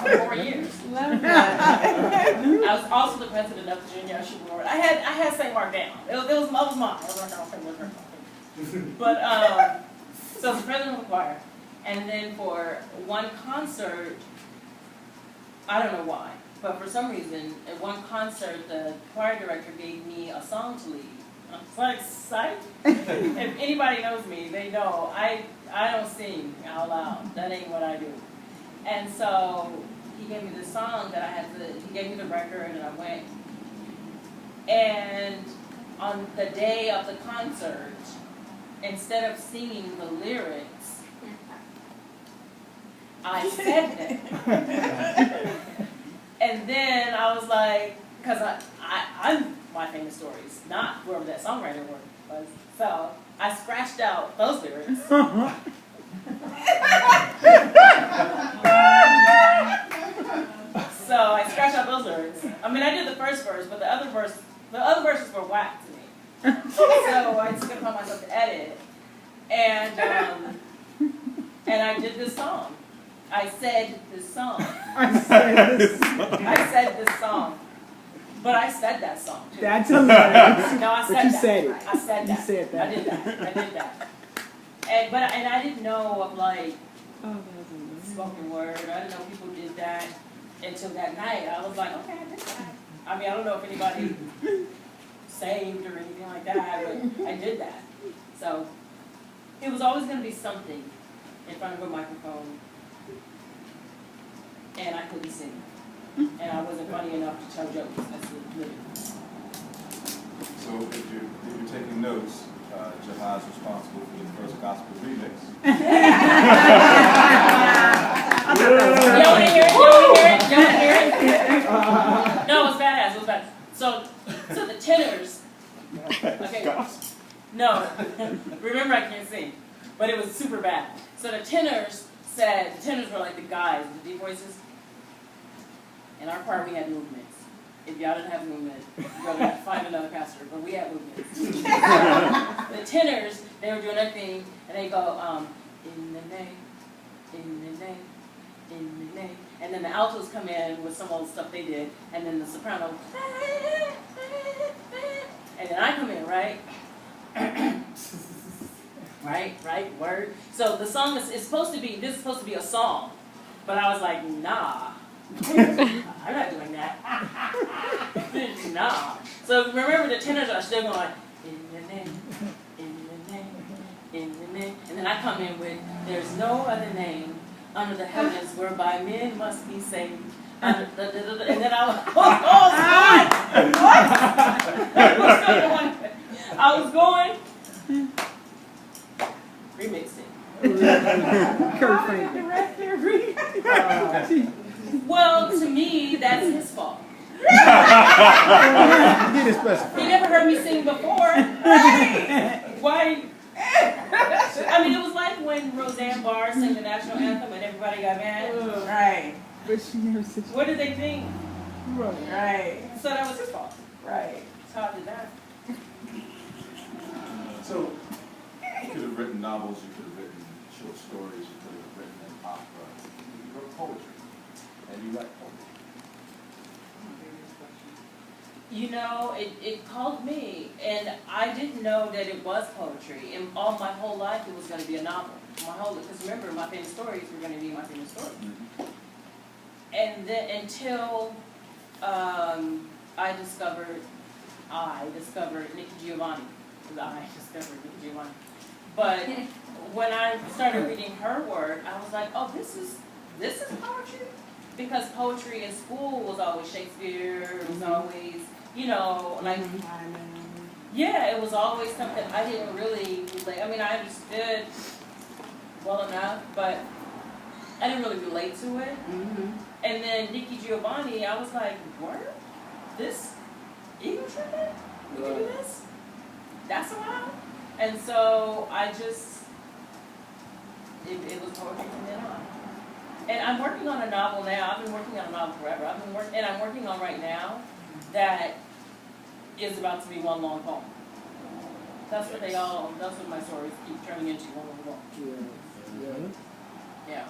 for 4 years. Love that. I was also the president of the Junior Shooting Award. I had St. Mark down. It was mine. I was like, but so I was the president of the choir, and then for one concert, I don't know why, but for some reason, at one concert, the choir director gave me a song to lead. I was like, psych. If anybody knows me, they know I don't sing out loud. That ain't what I do. And so he gave me this song that I had to, he gave me the record and I went. And on the day of the concert, instead of singing the lyrics, I said them. And then I was like, because I'm my famous stories, not whoever that songwriter was. So I scratched out those lyrics. So I scratched out those lyrics. I mean, I did the first verse, but the other verses were whack to me. So I took it upon myself to edit, and I did this song. I said this song. I said this song. But I said that song too. That's hilarious. No, I said but you that. said it. I said that. You said that. I did that. And I didn't know of like spoken word. I didn't know people did that until that night. I was like, okay, I did that. I mean, I don't know if anybody saved or anything like that, but I did that. So it was always going to be something in front of a microphone, and I couldn't sing. And I wasn't funny enough to tell jokes. That's it. So if you're taking notes, Jahaz responsible for the first gospel remix. You want to hear it? You want to hear it? No, it was badass. It was bad. So the tenors. Okay. No, remember I can't sing, but it was super bad. So the tenors were like the guys, the deep voices. In our choir, we had movements. If y'all didn't have movement, you're going to have to find another pastor, but we had movements. The tenors, they were doing their thing, and they go, in the name, in the name, in the name. And then the altos come in with some old stuff they did, and then the soprano, and then I come in, right? right, word. So the song is supposed to be, this is supposed to be a song, but I was like, nah. I'm not doing that. Nah. So remember, the tenors are still going like, in the name, in the name, in the name. And then I come in with, there's no other name under the heavens whereby men must be saved. And then I was, what? I was going, remixing. Kurt Franklin. Well, to me, that's his fault. He didn't specify. He never heard me sing before. Why? I mean, it was like when Roseanne Barr sang the national anthem and everybody got mad. Right. But she never said. What did they think? Right. So that was his fault. Right. So I did that. So you could have written novels, you could have written short stories, you could have written an opera, you wrote poetry. And you write poetry. You know, it called me, and I didn't know that it was poetry. And all my whole life, it was going to be a novel. Because remember, my famous stories were going to be my famous stories. Mm-hmm. And then until I discovered Nikki Giovanni. I discovered Nikki Giovanni. But when I started reading her work, I was like, oh, this is poetry? Because poetry in school was always Shakespeare, it was always, you know, like, yeah, it was always something I didn't really relate. I mean, I understood well enough, but I didn't really relate to it. Mm-hmm. And then Nikki Giovanni, I was like, what? This English woman? You can do this? That's allowed? And so I just, it was poetry from then on. And I'm working on a novel now. I've been working on a novel forever. I'm working on right now that is about to be one long poem. That's what my stories keep turning into, one long poem. Yeah.